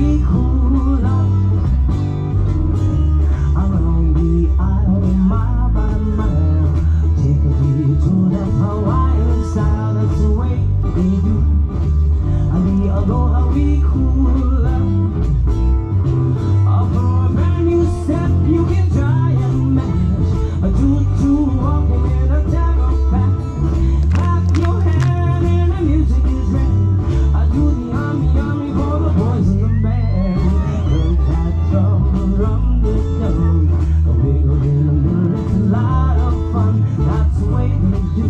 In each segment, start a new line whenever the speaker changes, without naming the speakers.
we cool around the aisle, mile by mile. Take a beat to that Hawaiian style. That's the way they do. The aloha we cool for a brand new step, you can try and match a tutu walking in a tarot pack. Clap your hand and the music is red. I do the army for the boys in the band. Heard that drum the drum, a wiggle in the middle, it's a lot of fun. That's the way they do.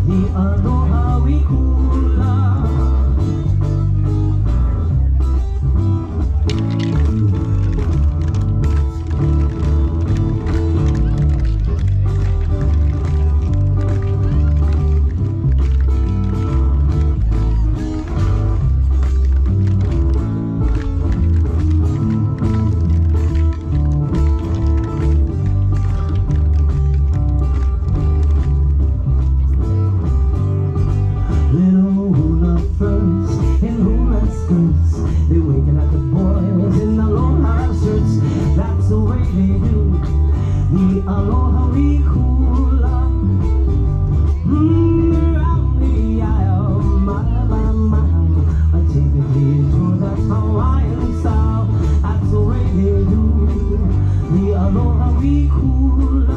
The aloha we cool. They're waking up the boys in aloha shirts. That's the way they do. The aloha we cool around the aisle, mile by mile. I take a lead to that Hawaiian style. That's the way they do. The aloha we cool